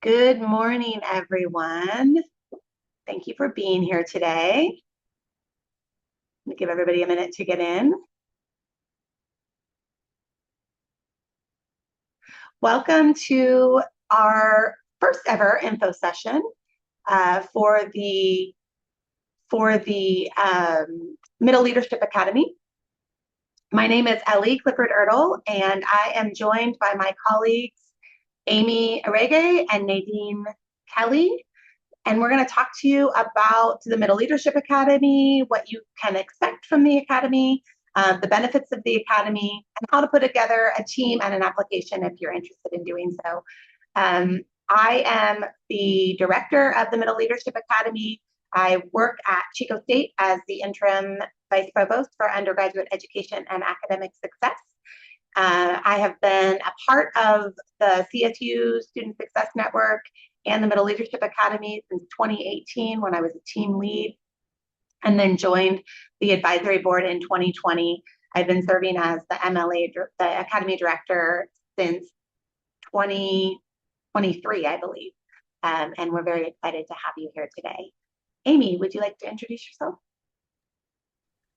Good morning, everyone. Thank you for being here today. Let me give everybody a minute to get in. Welcome to our first ever info session for the Middle Leadership Academy. My name is Ellie Clifford Ertl, and I am joined by my colleagues Amy Arege and Nadine Kelly. And we're going to talk to you about the Middle Leadership Academy, what you can expect from the Academy, the benefits of the Academy, and how to put together a team and an application if you're interested in doing so. I am the director of the Middle Leadership Academy. I work at Chico State as the interim vice provost for undergraduate education and academic success. I have been a part of the CSU Student Success Network and the Middle Leadership Academy since 2018 when I was a team lead, and then joined the advisory board in 2020. I've been serving as the MLA, the Academy Director, since 2023, I believe. And we're very excited to have you here today. Amy, would you like to introduce yourself?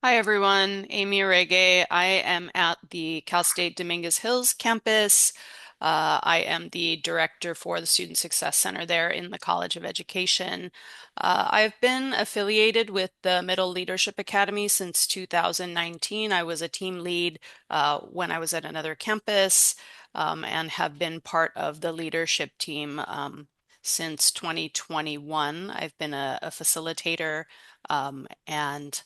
Hi everyone, Amy Arege. I am at the Cal State Dominguez Hills campus. I am the director for the Student Success Center there in the College of Education. I've been affiliated with the Middle Leadership Academy since 2019. I was a team lead when I was at another campus and have been part of the leadership team since 2021. I've been a facilitator and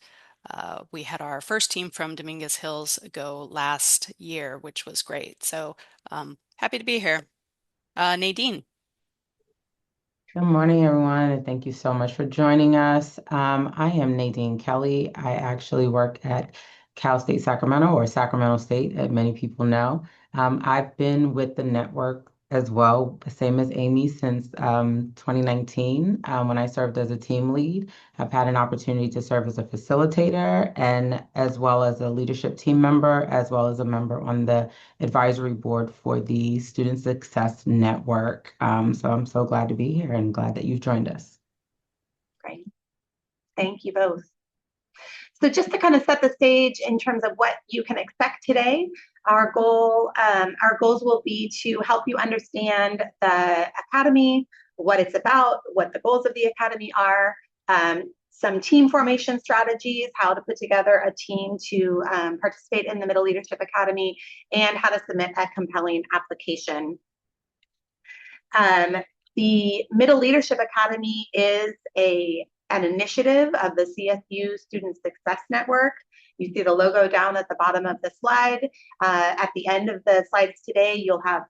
we had our first team from Dominguez Hills go last year, which was great. So happy to be here. Nadine. Good morning, everyone, and thank you so much for joining us. I am Nadine Kelly. I actually work at Cal State Sacramento, or Sacramento State, as many people know. I've been with the network as well, same as Amy, since 2019 when I served as a team lead. I've had an opportunity to serve as a facilitator and as well as a leadership team member, as well as a member on the advisory board for the Student Success Network. So I'm so glad to be here and glad that you've joined us. Great. Thank you both. So just to kind of set the stage in terms of what you can expect today, our goals will be to help you understand the Academy, what it's about, what the goals of the Academy are, some team formation strategies, how to put together a team to participate in the Middle Leadership Academy, and how to submit a compelling application. The Middle Leadership Academy is an initiative of the CSU Student Success Network. You see the logo down at the bottom of the slide. At the end of the slides today, you'll have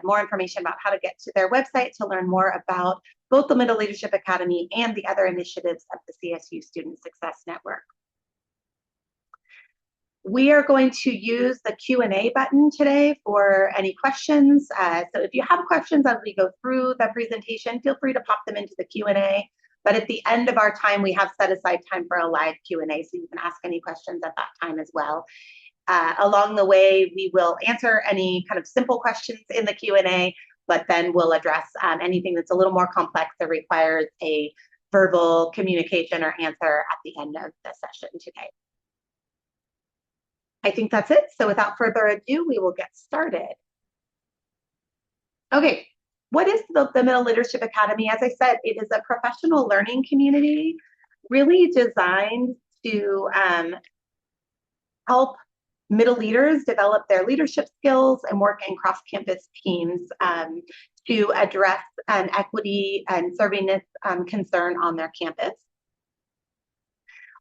more information about how to get to their website to learn more about both the Middle Leadership Academy and the other initiatives of the CSU Student Success Network. We are going to use the Q&A button today for any questions. So if you have questions as we go through the presentation, feel free to pop them into the Q&A. But at the end of our time, we have set aside time for a live Q&A, so you can ask any questions at that time as well. Along the way, we will answer any kind of simple questions in the Q&A, but then we'll address anything that's a little more complex that requires a verbal communication or answer at the end of the session today. I think that's it. So without further ado, we will get started. Okay, what is the Middle Leadership Academy? As I said, it is a professional learning community really designed to help middle leaders develop their leadership skills and work in cross-campus teams to address an equity and servingness concern on their campus.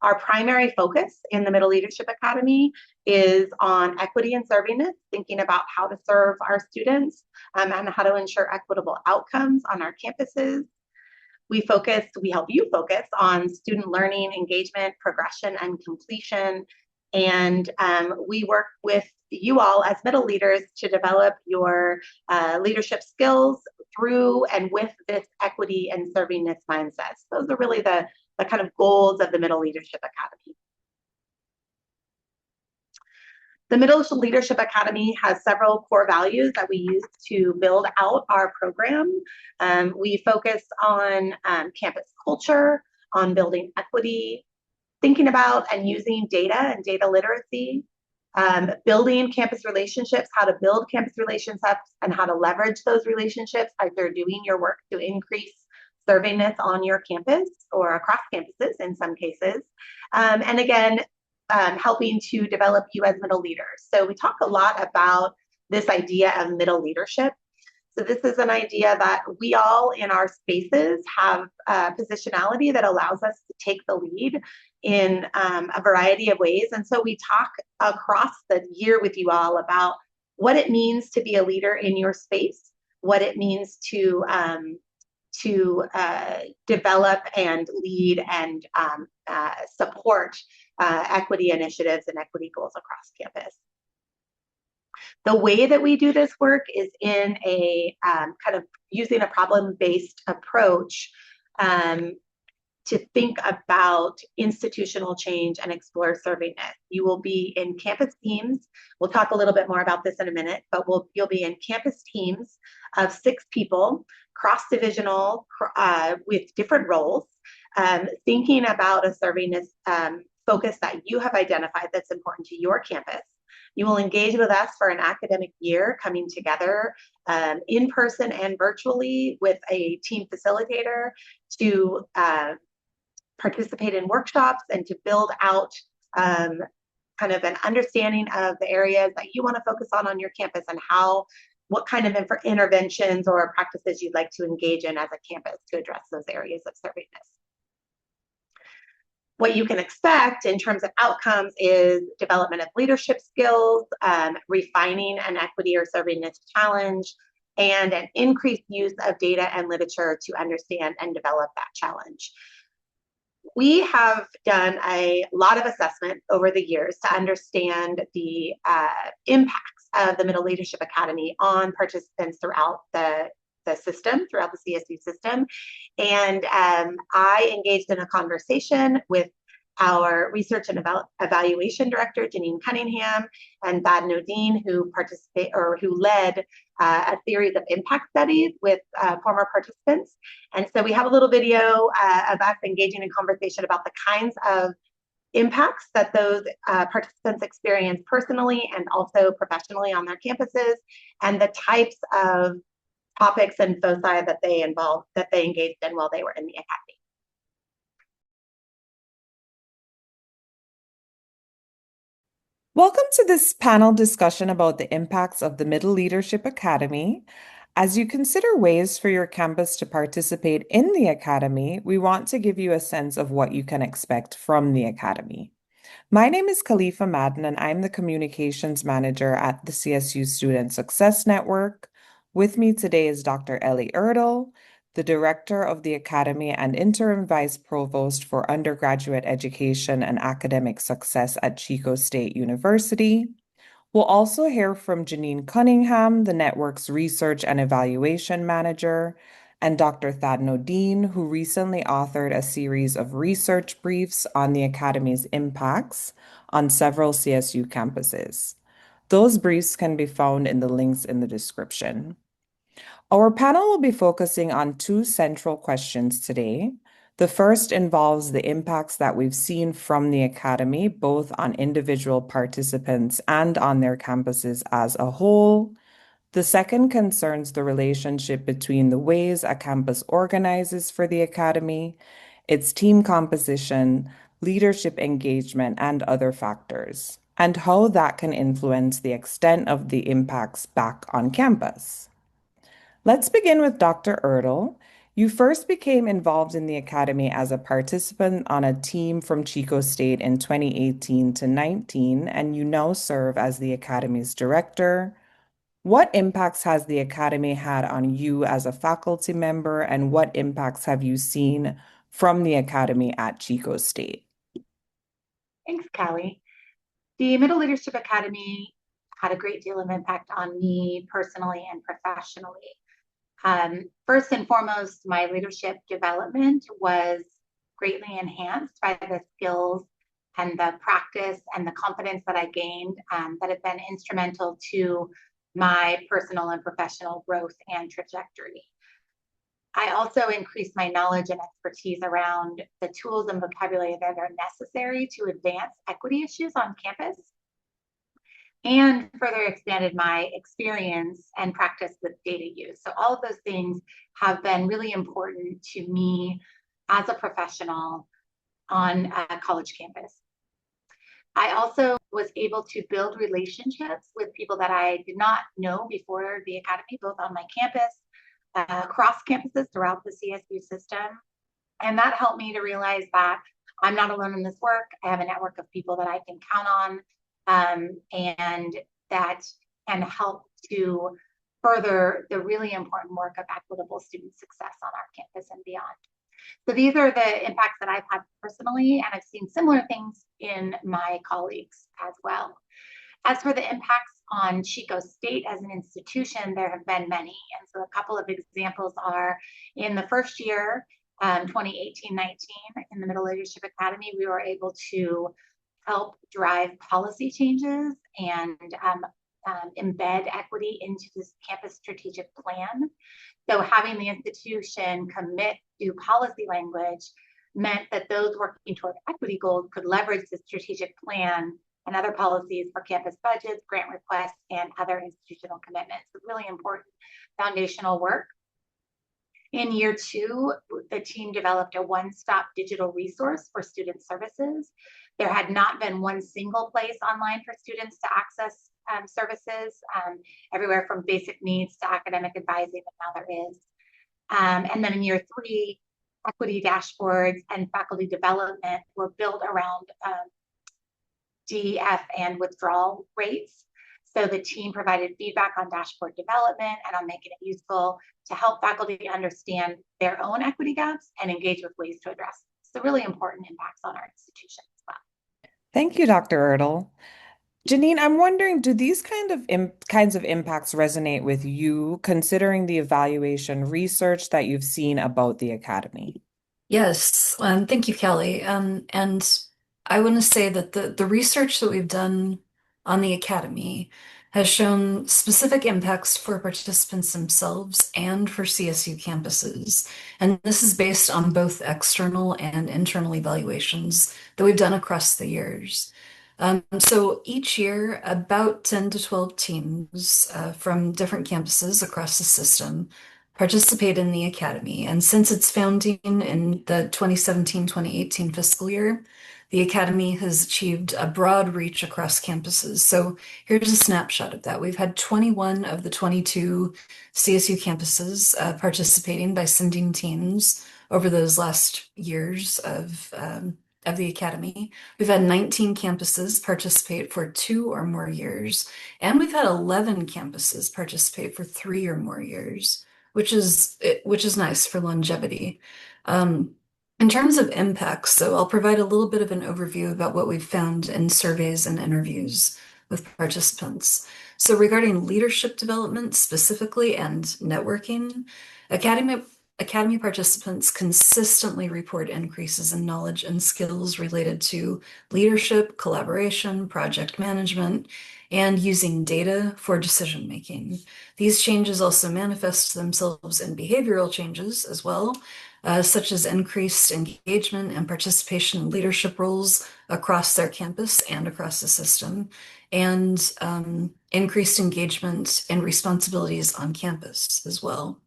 Our primary focus in the Middle Leadership Academy is on equity and servingness, thinking about how to serve our students and how to ensure equitable outcomes on our campuses. We help you focus on student learning, engagement, progression, and completion. And we work with you all as middle leaders to develop your leadership skills through and with this equity and servingness mindset. So those are really the kind of goals of the Middle Leadership Academy. The Middle Leadership Academy has several core values that we use to build out our program. We focus on campus culture, on building equity, thinking about and using data and data literacy, building campus relationships, how to build campus relationships and how to leverage those relationships as you're doing your work to increase servingness on your campus or across campuses in some cases. And again, helping to develop you as middle leaders. So we talk a lot about this idea of middle leadership. So this is an idea that we all in our spaces have a positionality that allows us to take the lead in a variety of ways. And so we talk across the year with you all about what it means to be a leader in your space, what it means to develop and lead and support equity initiatives and equity goals across campus. The way that we do this work is in a kind of using a problem-based approach to think about institutional change and explore servingness. You will be in campus teams. We'll talk a little bit more about this in a minute, but you'll be in campus teams of 6 people, cross-divisional with different roles, thinking about a servingness focus that you have identified that's important to your campus. You will engage with us for an academic year, coming together in person and virtually with a team facilitator to participate in workshops and to build out kind of an understanding of the areas that you want to focus on your campus and what kind of interventions or practices you'd like to engage in as a campus to address those areas of servingness. What you can expect in terms of outcomes is development of leadership skills, refining an equity or servingness challenge, and an increased use of data and literature to understand and develop that challenge. We have done a lot of assessment over the years to understand the impacts of the Middle Leadership Academy on participants throughout the system, throughout the CSU system. And I engaged in a conversation with our research and evaluation director, Janine Cunningham, and Thad Nodine, who led a series of impact studies with former participants. And so we have a little video of us engaging in conversation about the kinds of impacts that those participants experience personally and also professionally on their campuses, and the types of topics and foci that they engaged in while they were in the academy. Welcome to this panel discussion about the impacts of the Middle Leadership Academy. As you consider ways for your campus to participate in the Academy, we want to give you a sense of what you can expect from the Academy. My name is Khalifa Madden, and I'm the Communications Manager at the CSU Student Success Network. With me today is Dr. Ellie Erdl, the Director of the Academy and Interim Vice Provost for Undergraduate Education and Academic Success at Chico State University. We'll also hear from Janine Cunningham, the network's Research and Evaluation Manager, and Dr. Thad Nodine, who recently authored a series of research briefs on the Academy's impacts on several CSU campuses. Those briefs can be found in the links in the description. Our panel will be focusing on 2 central questions today. The first involves the impacts that we've seen from the Academy, both on individual participants and on their campuses as a whole. The second concerns the relationship between the ways a campus organizes for the Academy, its team composition, leadership engagement, and other factors, and how that can influence the extent of the impacts back on campus. Let's begin with Dr. Erdl. You first became involved in the Academy as a participant on a team from Chico State in 2018 to 19, and you now serve as the Academy's director. What impacts has the Academy had on you as a faculty member, and what impacts have you seen from the Academy at Chico State? Thanks, Callie. The Middle Leadership Academy had a great deal of impact on me personally and professionally. First and foremost, my leadership development was greatly enhanced by the skills and the practice and the confidence that I gained that have been instrumental to my personal and professional growth and trajectory. I also increased my knowledge and expertise around the tools and vocabulary that are necessary to advance equity issues on campus, and further expanded my experience and practice with data use. So all of those things have been really important to me as a professional on a college campus. I also was able to build relationships with people that I did not know before the academy, both on my campus, across campuses throughout the CSU system. And that helped me to realize that I'm not alone in this work. I have a network of people that I can count on, and that can help to further the really important work of equitable student success on our campus and beyond. So these are the impacts that I've had personally, and I've seen similar things in my colleagues as well. As for the impacts on Chico State as an institution, there have been many. And so a couple of examples are in the first year, 2018-19, in the Middle Leadership Academy, we were able to help drive policy changes and embed equity into this campus strategic plan. So having the institution commit to policy language meant that those working toward equity goals could leverage the strategic plan and other policies for campus budgets, grant requests, and other institutional commitments. So really important foundational work. In year two, the team developed a one-stop digital resource for student services. There had not been one single place online for students to access services, everywhere from basic needs to academic advising, and now there is. And then in year three, equity dashboards and faculty development were built around DEF and withdrawal rates. So the team provided feedback on dashboard development and on making it useful to help faculty understand their own equity gaps and engage with ways to address them. So really important impacts on our institution as well. Thank you, Dr. Ertl. Janine, I'm wondering, do these kinds of impacts resonate with you, considering the evaluation research that you've seen about the academy? Yes, thank you, Kelly. And I want to say that the research that we've done on the Academy has shown specific impacts for participants themselves and for CSU campuses. And this is based on both external and internal evaluations that we've done across the years. So each year, about 10 to 12 teams from different campuses across the system participate in the Academy. And since its founding in the 2017-2018 fiscal year, the Academy has achieved a broad reach across campuses. So here's a snapshot of that. We've had 21 of the 22 CSU campuses participating by sending teams over those last years of the Academy. We've had 19 campuses participate for 2 or more years, and we've had 11 campuses participate for 3 or more years, which is nice for longevity. In terms of impacts, so I'll provide a little bit of an overview about what we've found in surveys and interviews with participants. So regarding leadership development specifically and networking, Academy participants consistently report increases in knowledge and skills related to leadership, collaboration, project management, and using data for decision making. These changes also manifest themselves in behavioral changes as well, such as increased engagement and participation in leadership roles across their campus and across the system, and increased engagement and responsibilities on campus as well.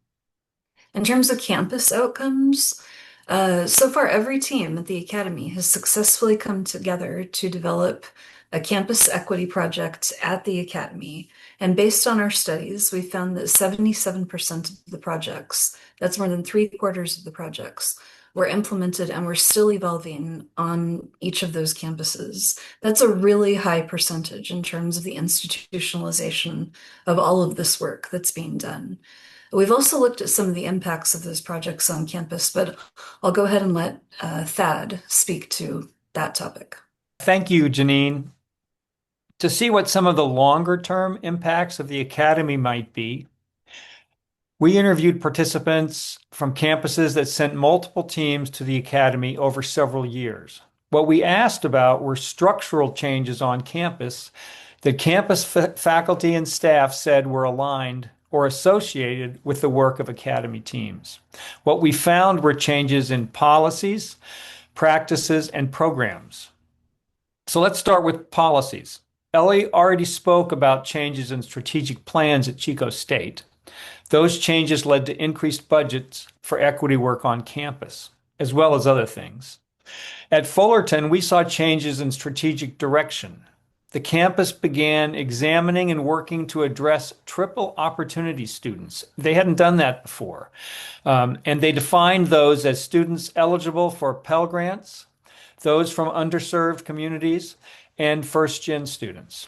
In terms of campus outcomes, so far every team at the Academy has successfully come together to develop a campus equity project at the Academy. And based on our studies, we found that 77% of the projects, that's more than 3/4 of the projects, were implemented and were still evolving on each of those campuses. That's a really high percentage in terms of the institutionalization of all of this work that's being done. We've also looked at some of the impacts of those projects on campus, but I'll go ahead and let Thad speak to that topic. Thank you, Janine. To see what some of the longer term impacts of the Academy might be, we interviewed participants from campuses that sent multiple teams to the Academy over several years. What we asked about were structural changes on campus that campus faculty and staff said were aligned or associated with the work of academy teams. What we found were changes in policies, practices, and programs. So let's start with policies. Ellie already spoke about changes in strategic plans at Chico State. Those changes led to increased budgets for equity work on campus, as well as other things. At Fullerton, we saw changes in strategic direction. The campus began examining and working to address triple opportunity students. They hadn't done that before. And they defined those as students eligible for Pell Grants, those from underserved communities, and first-gen students.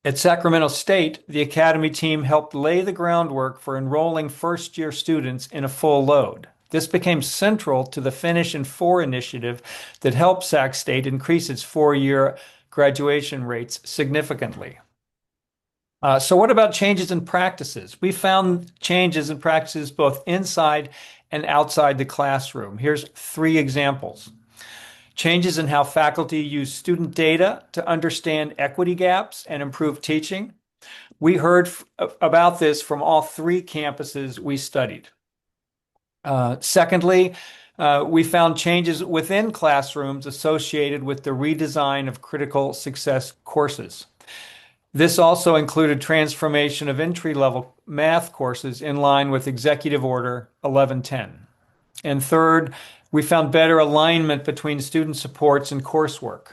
At Sacramento State, the Academy team helped lay the groundwork for enrolling first-year students in a full load. This became central to the Finish in 4 initiative that helped Sac State increase its 4-year graduation rates significantly. So what about changes in practices? We found changes in practices both inside and outside the classroom. Here's 3 examples. Changes in how faculty use student data to understand equity gaps and improve teaching. We heard about this from all 3 campuses we studied. Secondly, we found changes within classrooms associated with the redesign of critical success courses. This also included transformation of entry-level math courses in line with Executive Order 1110. And third, we found better alignment between student supports and coursework,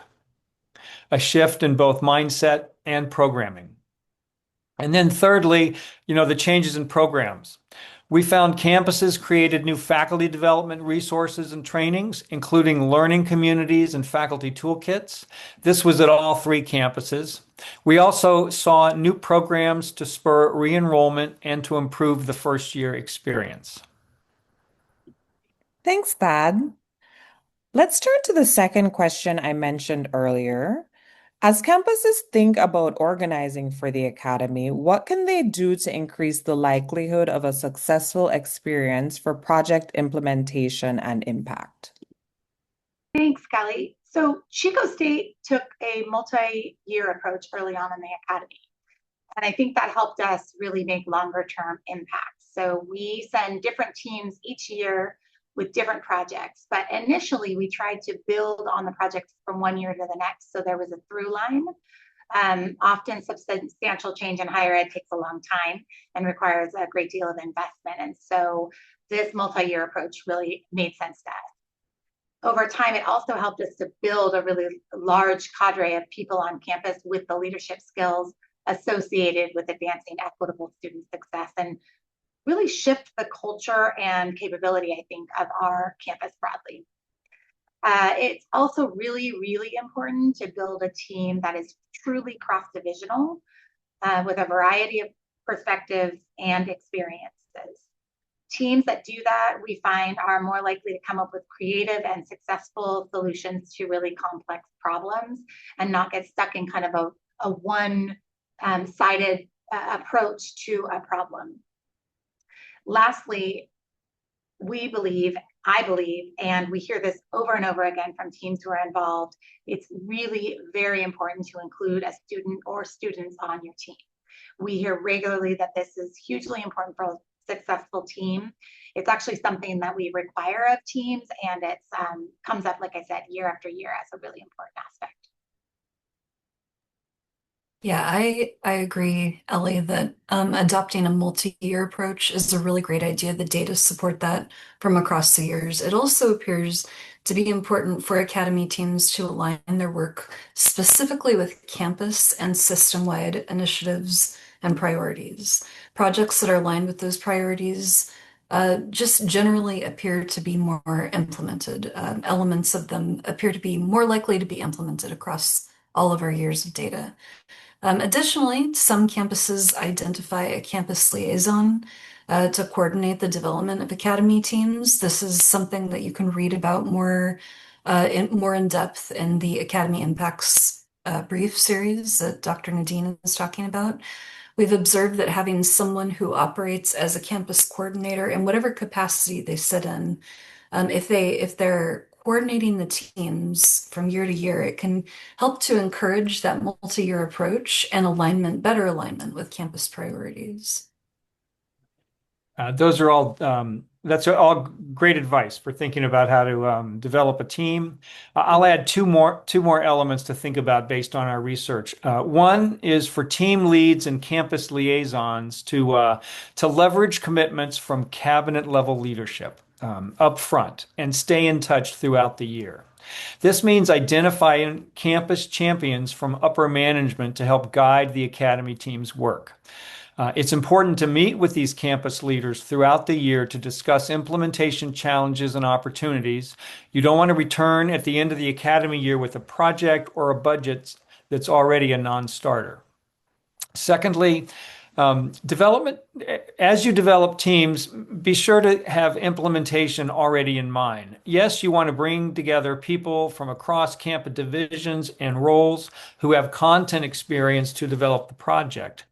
a shift in both mindset and programming. And then thirdly, the changes in programs. We found campuses created new faculty development resources and trainings, including learning communities and faculty toolkits. This was at all 3 campuses. We also saw new programs to spur re-enrollment and to improve the first-year experience. Thanks, Thad. Let's turn to the second question I mentioned earlier. As campuses think about organizing for the academy, what can they do to increase the likelihood of a successful experience for project implementation and impact? Thanks, Kelly. So Chico State took a multi-year approach early on in the academy. And I think that helped us really make longer term impacts. So we send different teams each year with different projects. But initially, we tried to build on the projects from one year to the next. So there was a through line. Often substantial change in higher ed takes a long time and requires a great deal of investment. And so this multi-year approach really made sense to us. Over time, it also helped us to build a really large cadre of people on campus with the leadership skills associated with advancing equitable student success and really shift the culture and capability, I think, of our campus broadly. It's also really, really important to build a team that is truly cross-divisional with a variety of perspectives and experiences. Teams that do that, we find, are more likely to come up with creative and successful solutions to really complex problems and not get stuck in kind of a one-sided approach to a problem. Lastly, I believe, and we hear this over and over again from teams who are involved, it's really very important to include a student or students on your team. We hear regularly that this is hugely important for a successful team. It's actually something that we require of teams, and it comes up, like I said, year after year as a really important aspect. Yeah, I agree, Ellie, that adopting a multi-year approach is a really great idea. The data support that from across the years. It also appears to be important for academy teams to align their work specifically with campus and system-wide initiatives and priorities. Projects that are aligned with those priorities just generally appear to be more implemented. Elements of them appear to be more likely to be implemented across all of our years of data. Additionally, some campuses identify a campus liaison to coordinate the development of academy teams. This is something that you can read about more in depth in the Academy Impacts brief series that Dr. Nadine is talking about. We've observed that having someone who operates as a campus coordinator in whatever capacity they sit in, if they're coordinating the teams from year to year, it can help to encourage that multi-year approach and alignment, better alignment with campus priorities. Those are all that's all great advice for thinking about how to develop a team. I'll add two more elements to think about based on our research. One is for team leads and campus liaisons to leverage commitments from cabinet level leadership up front and stay in touch throughout the year. This means identifying campus champions from upper management to help guide the academy team's work. It's important to meet with these campus leaders throughout the year to discuss implementation challenges and opportunities. You don't want to return at the end of the academy year with a project or a budget that's already a non-starter. Secondly, as you develop teams, be sure to have implementation already in mind. Yes, you want to bring together people from across campus divisions and roles who have content experience to develop the project.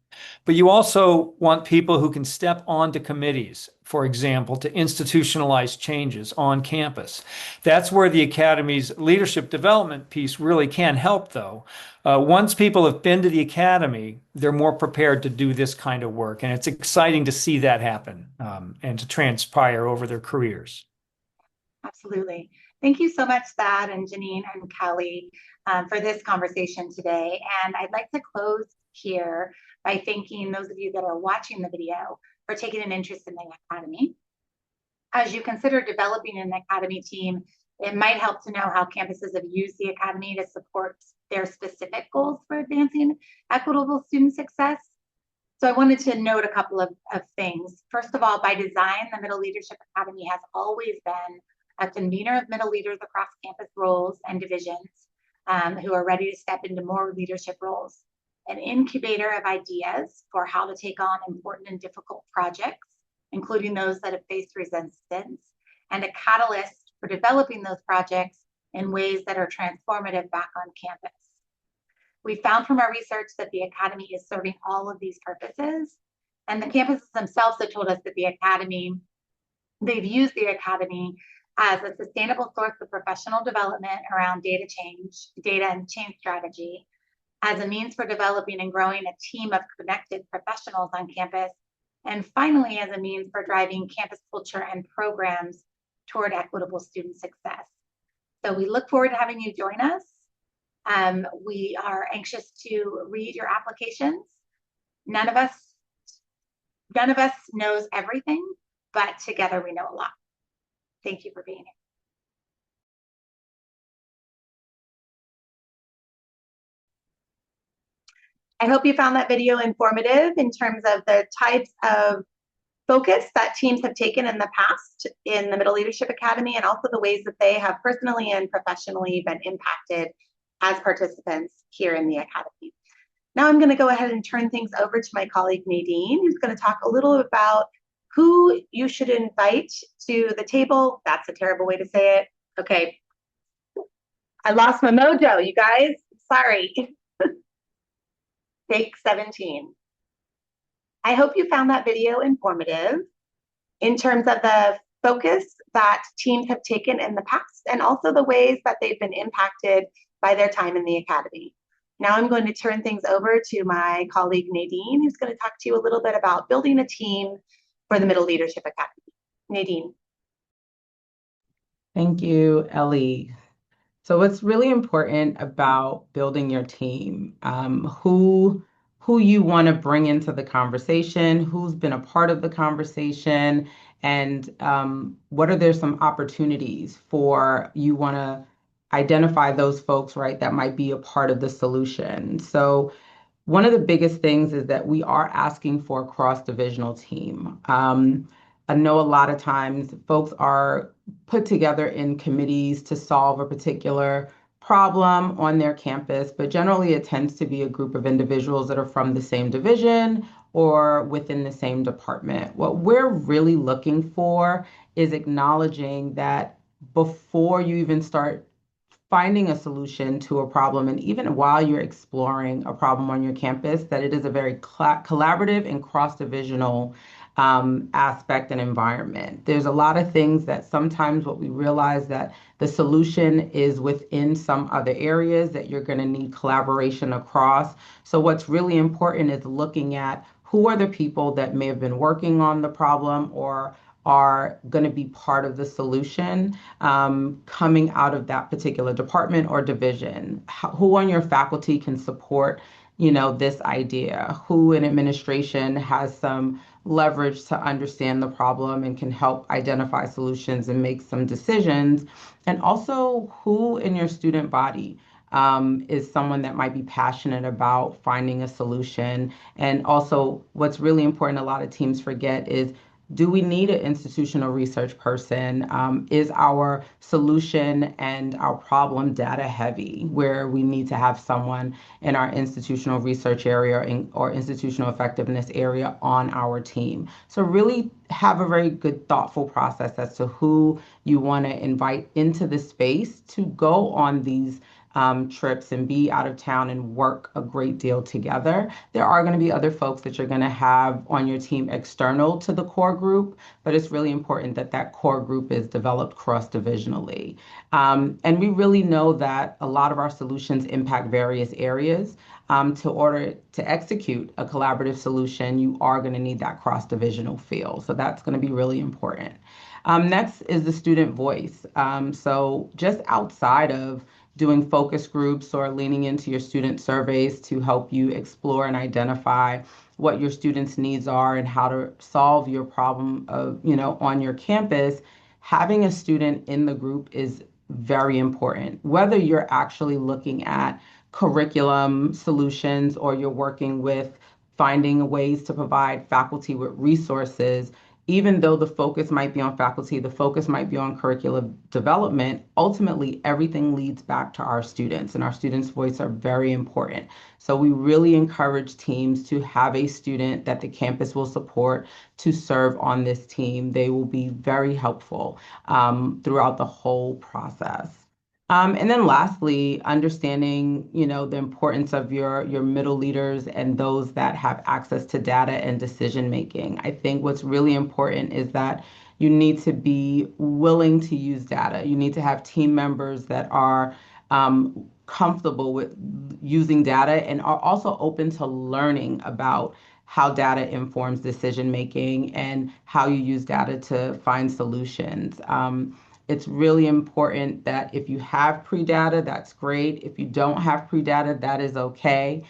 But you also want people who can step onto committees, for example, to institutionalize changes on campus. That's where the Academy's leadership development piece really can help, though. Once people have been to the Academy, they're more prepared to do this kind of work. And it's exciting to see that happen and to transpire over their careers. Absolutely. Thank you so much, Thad and Janine and Kelly, for this conversation today. And I'd like to close here by thanking those of you that are watching the video for taking an interest in the Academy. As you consider developing an Academy team, it might help to know how campuses have used the Academy to support their specific goals for advancing equitable student success. So I wanted to note a couple of things. First of all, by design, the Middle Leadership Academy has always been a convener of middle leaders across campus roles and divisions who are ready to step into more leadership roles, an incubator of ideas for how to take on important and difficult projects, including those that have faced resistance, and a catalyst for developing those projects in ways that are transformative back on campus. We found from our research that the Academy is serving all of these purposes, and the campuses themselves have told us that they've used the Academy as a sustainable source of professional development around data and change strategy, as a means for developing and growing a team of connected professionals on campus, and finally, as a means for driving campus culture and programs toward equitable student success. So we look forward to having you join us. We are anxious to read your applications. None of us knows everything, but together we know a lot. Thank you for being here. I hope you found that video informative in terms of the types of focus that teams have taken in the past in the Middle Leadership Academy, and also the ways that they have personally and professionally been impacted as participants here in the Academy. Now I'm going to go ahead and turn things over to my colleague Nadine, who's going to talk a little about who you should invite to the table. That's a terrible way to say it. Okay. I lost my mojo, you guys. Sorry. Take 17. I hope you found that video informative in terms of the focus that teams have taken in the past and also the ways that they've been impacted by their time in the Academy. Now I'm going to turn things over to my colleague Nadine, who's going to talk to you a little bit about building a team for the Middle Leadership Academy. Nadine. Thank you, Ellie. So what's really important about building your team, who you want to bring into the conversation, who's been a part of the conversation, and what are there some opportunities for you want to identify those folks, right, that might be a part of the solution. So one of the biggest things is that we are asking for a cross-divisional team. I know a lot of times folks are put together in committees to solve a particular problem on their campus, but generally it tends to be a group of individuals that are from the same division or within the same department. What we're really looking for is acknowledging that before you even start finding a solution to a problem, and even while you're exploring a problem on your campus, that it is a very collaborative and cross-divisional aspect and environment. There's a lot of things that sometimes what we realize that the solution is within some other areas that you're going to need collaboration across. So what's really important is looking at who are the people that may have been working on the problem or are going to be part of the solution coming out of that particular department or division. Who on your faculty can support, this idea? Who in administration has some leverage to understand the problem and can help identify solutions and make some decisions? And also, who in your student body is someone that might be passionate about finding a solution? And also, what's really important, a lot of teams forget is, do we need an institutional research person? Is our solution and our problem data heavy, where we need to have someone in our institutional research area or institutional effectiveness area on our team? So really have a very good, thoughtful process as to who you want to invite into the space to go on these trips and be out of town and work a great deal together. There are going to be other folks that you're going to have on your team external to the core group, but it's really important that that core group is developed cross-divisionally. And we really know that a lot of our solutions impact various areas. To order to execute a collaborative solution, you are going to need that cross-divisional feel. So that's going to be really important. Next is the student voice. So just outside of doing focus groups or leaning into your student surveys to help you explore and identify what your students' needs are and how to solve your problem of, on your campus, having a student in the group is very important. Whether you're actually looking at curriculum solutions or you're working with finding ways to provide faculty with resources, even though the focus might be on faculty, the focus might be on curriculum development, ultimately everything leads back to our students, and our students' voice are very important. So we really encourage teams to have a student that the campus will support to serve on this team. They will be very helpful throughout the whole process. And then lastly, understanding, the importance of your middle leaders and those that have access to data and decision making. I think what's really important is that you need to be willing to use data. You need to have team members that are comfortable with using data and are also open to learning about how data informs decision making and how you use data to find solutions. It's really important that if you have pre-data, that's great. If you don't have pre-data, that is okay.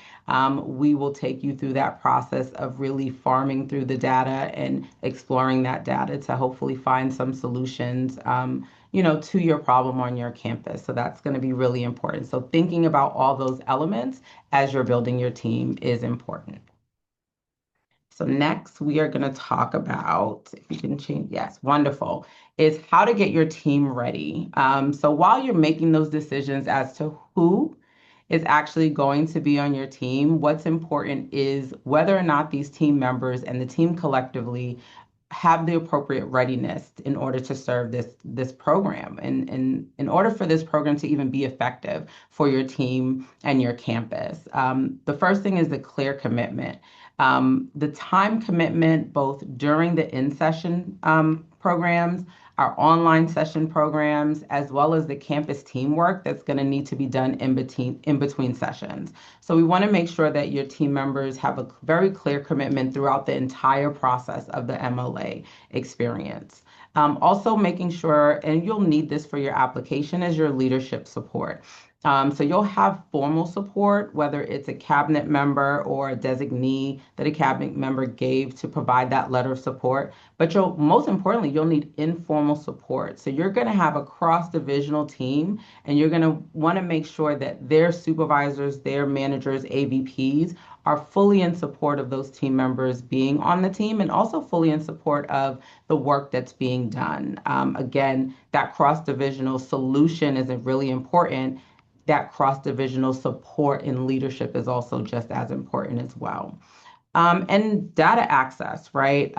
We will take you through that process of really farming through the data and exploring that data to hopefully find some solutions, to your problem on your campus. So that's going to be really important. So thinking about all those elements as you're building your team is important. So next we are going to talk about, if you can change, yes, wonderful, is how to get your team ready. So while you're making those decisions as to who is actually going to be on your team, what's important is whether or not these team members and the team collectively have the appropriate readiness in order to serve this program and in order for this program to even be effective for your team and your campus. The first thing is the clear commitment. The time commitment, both during the in-session programs, our online session programs, as well as the campus teamwork that's going to need to be done in between sessions. So we want to make sure that your team members have a very clear commitment throughout the entire process of the MLA experience. Also making sure, and you'll need this for your application, is your leadership support. So you'll have formal support, whether it's a cabinet member or a designee that a cabinet member gave to provide that letter of support. But most importantly, you'll need informal support. So you're going to have a cross-divisional team, and you're going to want to make sure that their supervisors, their managers, AVPs are fully in support of those team members being on the team and also fully in support of the work that's being done. Again, that cross-divisional solution is really important. That cross-divisional support in leadership is also just as important as well. And data access, right?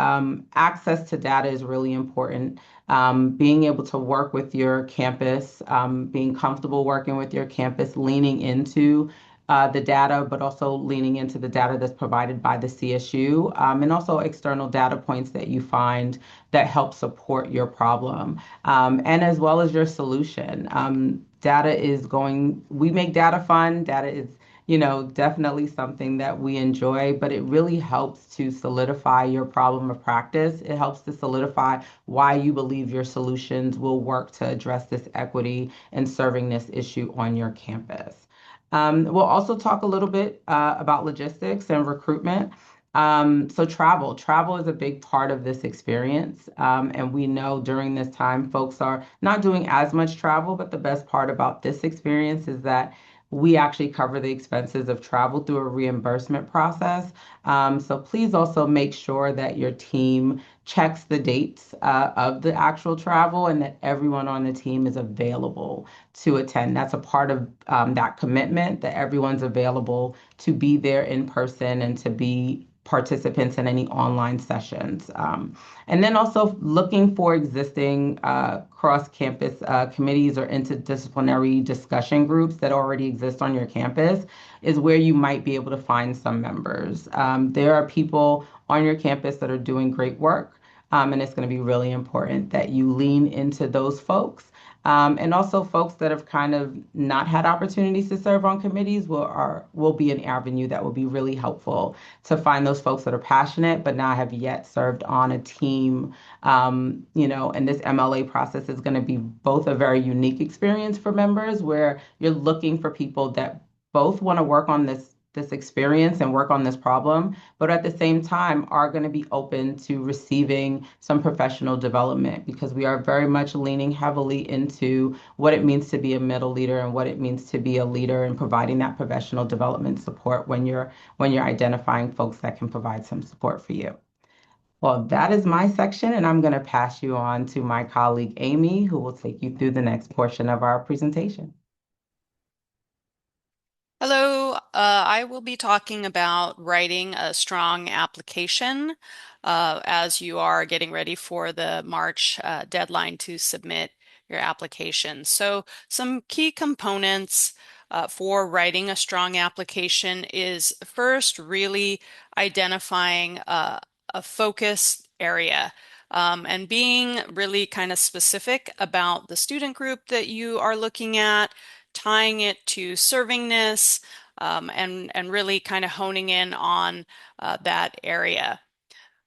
Access to data is really important. Being able to work with your campus, being comfortable working with your campus, leaning into the data, but also leaning into the data that's provided by the CSU, and also external data points that you find that help support your problem, and as well as your solution. We make data fun. Data is, definitely something that we enjoy, but it really helps to solidify your problem of practice. It helps to solidify why you believe your solutions will work to address this equity and serving this issue on your campus. We'll also talk a little bit about logistics and recruitment. So travel is a big part of this experience. And we know during this time, folks are not doing as much travel, but the best part about this experience is that we actually cover the expenses of travel through a reimbursement process. So please also make sure that your team checks the dates of the actual travel and that everyone on the team is available to attend. That's a part of that commitment that everyone's available to be there in person and to be participants in any online sessions. And then also looking for existing cross-campus committees or interdisciplinary discussion groups that already exist on your campus is where you might be able to find some members. There are people on your campus that are doing great work, and it's going to be really important that you lean into those folks. And also folks that have kind of not had opportunities to serve on committees will be an avenue that will be really helpful to find those folks that are passionate but not have yet served on a team. And this MLA process is going to be both a very unique experience for members where you're looking for people that both want to work on this experience and work on this problem, but at the same time are going to be open to receiving some professional development because we are very much leaning heavily into what it means to be a middle leader and what it means to be a leader and providing that professional development support when you're identifying folks that can provide some support for you. Well, that is my section, and I'm going to pass you on to my colleague Amy, who will take you through the next portion of our presentation. Hello, I will be talking about writing a strong application as you are getting ready for the March deadline to submit your application. So some key components for writing a strong application is first really identifying a focus area. And being really kind of specific about the student group that you are looking at, tying it to servingness, and really kind of honing in on that area.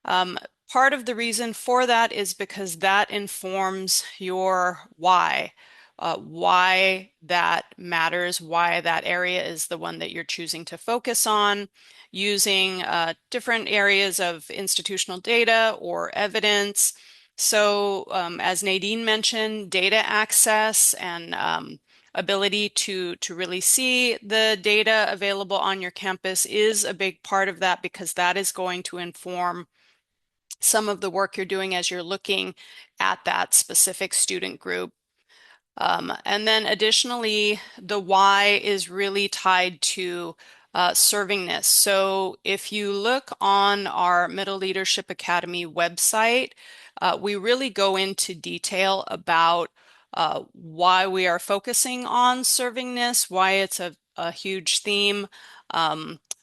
Part of the reason for that is because that informs your why that matters, why that area is the one that you're choosing to focus on, using different areas of institutional data or evidence. So, as Nadine mentioned, data access and ability to really see the data available on your campus is a big part of that because that is going to inform some of the work you're doing as you're looking at that specific student group. And then additionally, the why is really tied to servingness. So if you look on our Middle Leadership Academy website, we really go into detail about why we are focusing on servingness, why it's a huge theme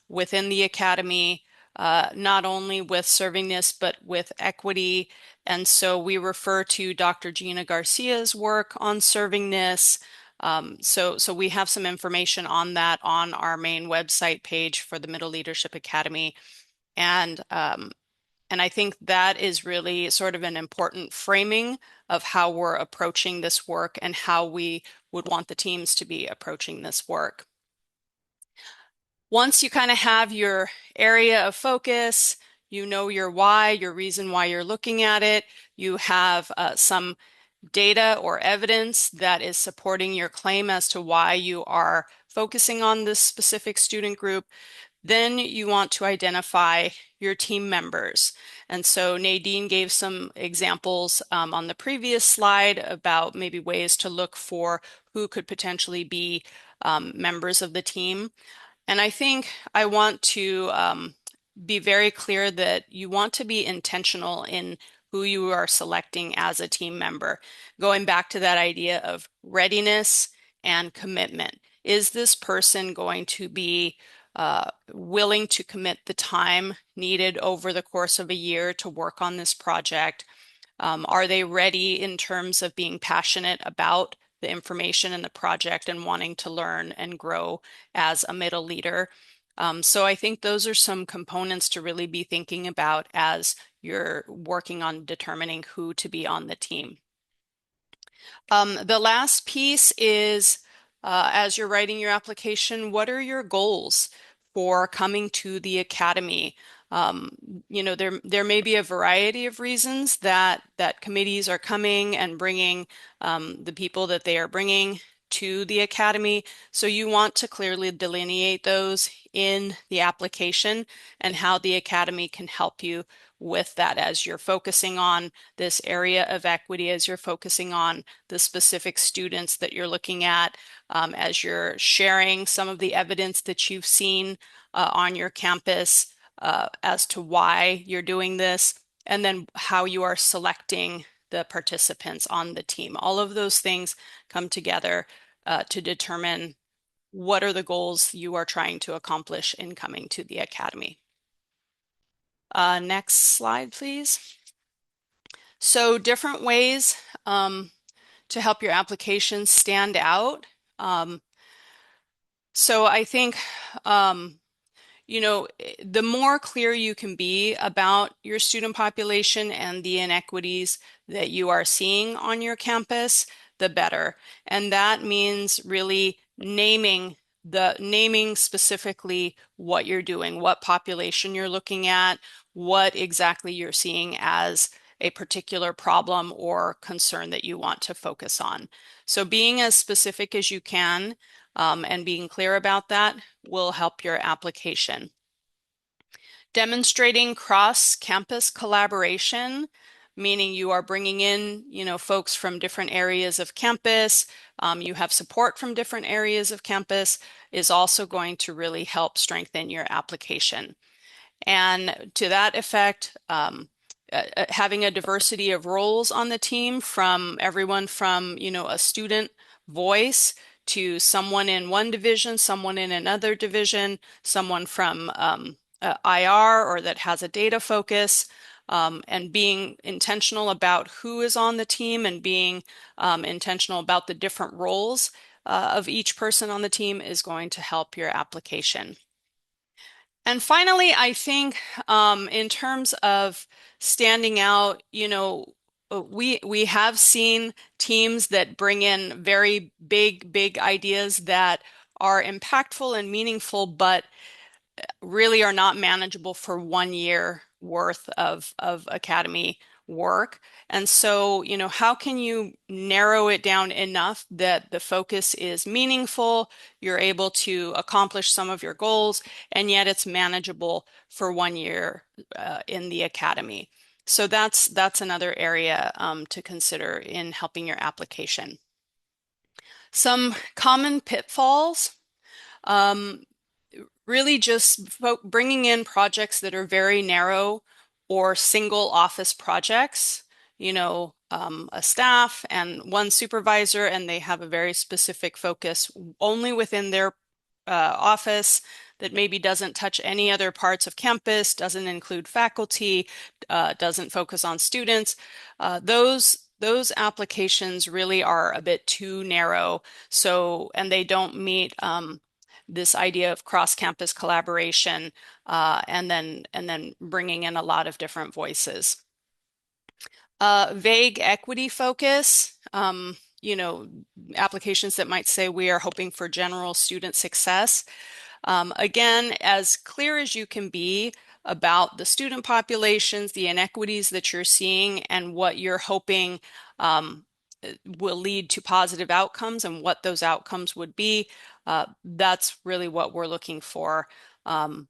within the Academy, not only with servingness, but with equity. And so we refer to Dr. Gina Garcia's work on servingness. So we have some information on that on our main website page for the Middle Leadership Academy. And I think that is really sort of an important framing of how we're approaching this work and how we would want the teams to be approaching this work. Once you kind of have your area of focus, you know your why, your reason why you're looking at it, you have some data or evidence that is supporting your claim as to why you are focusing on this specific student group, then you want to identify your team members. And so Nadine gave some examples on the previous slide about maybe ways to look for who could potentially be members of the team. And I think I want to be very clear that you want to be intentional in who you are selecting as a team member. Going back to that idea of readiness and commitment. is this person going to be willing to commit the time needed over the course of a year to work on this project? Are they ready in terms of being passionate about the information in the project and wanting to learn and grow as a middle leader? So I think those are some components to really be thinking about as you're working on determining who to be on the team. The last piece is, as you're writing your application, what are your goals for coming to the academy? There may be a variety of reasons that committees are coming and bringing the people that they are bringing to the academy. So you want to clearly delineate those in the application and how the academy can help you with that as you're focusing on this area of equity, as you're focusing on the specific students that you're looking at, as you're sharing some of the evidence that you've seen on your campus as to why you're doing this, and then how you are selecting the participants on the team. All of those things come together to determine what are the goals you are trying to accomplish in coming to the academy. Next slide, please. So different ways to help your application stand out. So I think the more clear you can be about your student population and the inequities that you are seeing on your campus, the better. And that means really naming specifically what you're doing, what population you're looking at, what exactly you're seeing as a particular problem or concern that you want to focus on. So being as specific as you can and being clear about that will help your application. Demonstrating cross-campus collaboration, meaning you are bringing in, folks from different areas of campus, you have support from different areas of campus, is also going to really help strengthen your application. And to that effect, having a diversity of roles on the team, from everyone from, a student voice to someone in one division, someone in another division, someone from IR or that has a data focus, and being intentional about who is on the team and being intentional about the different roles of each person on the team is going to help your application. And finally, I think in terms of standing out, we have seen teams that bring in very big ideas that are impactful and meaningful, but really are not manageable for 1 year worth of academy work. And so, how can you narrow it down enough that the focus is meaningful, you're able to accomplish some of your goals, and yet it's manageable for 1 year in the academy. So that's another area to consider in helping your application. Some common pitfalls. Really just bringing in projects that are very narrow or single office projects, a staff and one supervisor, and they have a very specific focus only within their office that maybe doesn't touch any other parts of campus, doesn't include faculty, doesn't focus on students. Those applications really are a bit too narrow. So, and they don't meet this idea of cross-campus collaboration, and then bringing in a lot of different voices. Vague equity focus, applications that might say we are hoping for general student success. Again, as clear as you can be about the student populations, the inequities that you're seeing, and what you're hoping will lead to positive outcomes and what those outcomes would be. That's really what we're looking for. And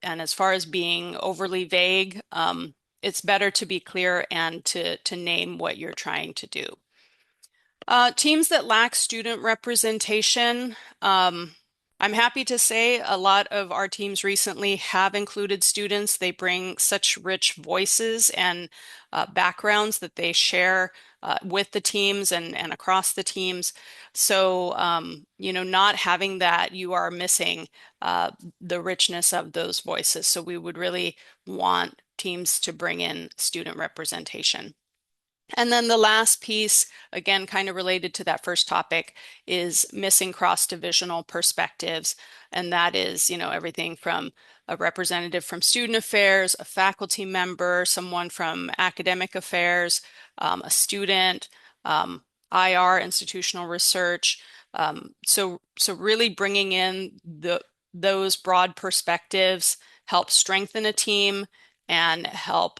as far as being overly vague, it's better to be clear and to name what you're trying to do. Teams that lack student representation. I'm happy to say a lot of our teams recently have included students. They bring such rich voices and backgrounds that they share with the teams and across the teams. So, not having that, you are missing the richness of those voices. So we would really want teams to bring in student representation. And then the last piece, again, kind of related to that first topic, is missing cross-divisional perspectives. And that is, everything from a representative from student affairs, a faculty member, someone from academic affairs, a student, IR, institutional research. So really bringing in those broad perspectives help strengthen a team and help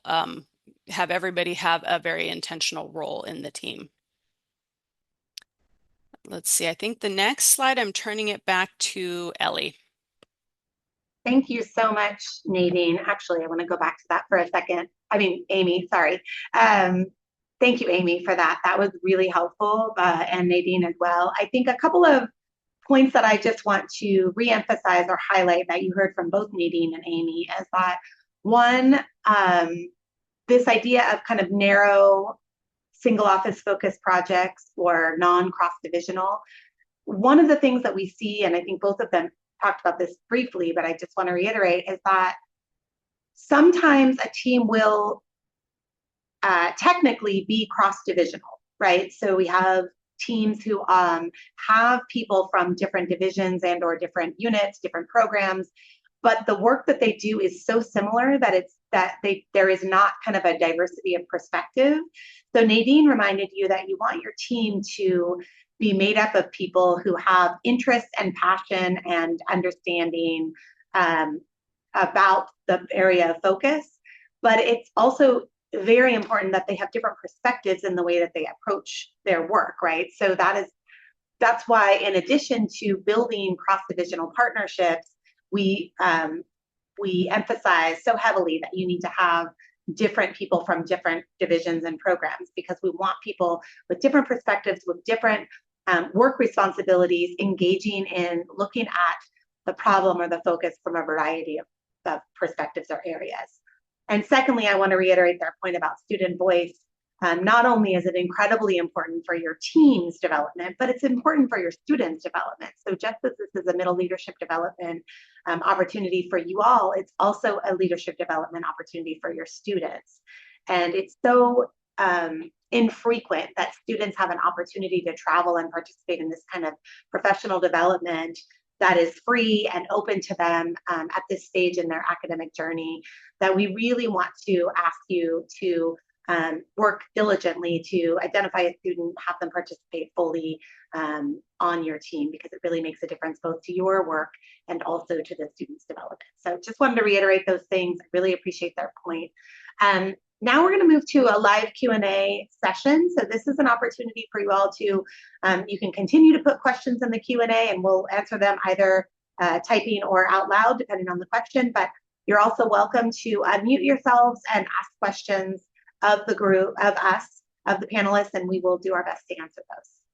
have everybody have a very intentional role in the team. Let's see, I think the next slide, I'm turning it back to Ellie. Thank you so much, Nadine. Actually, I want to go back to that for a second. Amy, sorry. Thank you, Amy, for that. That was really helpful, and Nadine as well. I think a couple of points that I just want to reemphasize or highlight that you heard from both Nadine and Amy is that one, this idea of kind of narrow single office focused projects or non-cross divisional. One of the things that we see, and I think both of them talked about this briefly, but I just want to reiterate, is that sometimes a team will technically be cross-divisional, right? So we have teams who have people from different divisions and or different units, different programs, but the work that they do is so similar that there is not kind of a diversity of perspective. So Nadine reminded you that you want your team to be made up of people who have interest and passion and understanding about the area of focus, but it's also very important that they have different perspectives in the way that they approach their work, right? So that's why, in addition to building cross-divisional partnerships, we emphasize so heavily that you need to have different people from different divisions and programs, because we want people with different perspectives, with different work responsibilities, engaging in looking at the problem or the focus from a variety of perspectives or areas. And secondly, I want to reiterate their point about student voice. Not only is it incredibly important for your team's development, but it's important for your students' development. So just as this is a middle leadership development opportunity for you all, it's also a leadership development opportunity for your students. And it's so infrequent that students have an opportunity to travel and participate in this kind of professional development that is free and open to them at this stage in their academic journey, that we really want to ask you to work diligently to identify a student, have them participate fully on your team, because it really makes a difference both to your work and also to the students' development. So just wanted to reiterate those things. I really appreciate their point. Now we're going to move to a live Q&A session. So this is an opportunity for you all to, you can continue to put questions in the Q&A and we'll answer them either typing or out loud, depending on the question, but you're also welcome to unmute yourselves and ask questions of the group, of us, of the panelists, and we will do our best to answer those.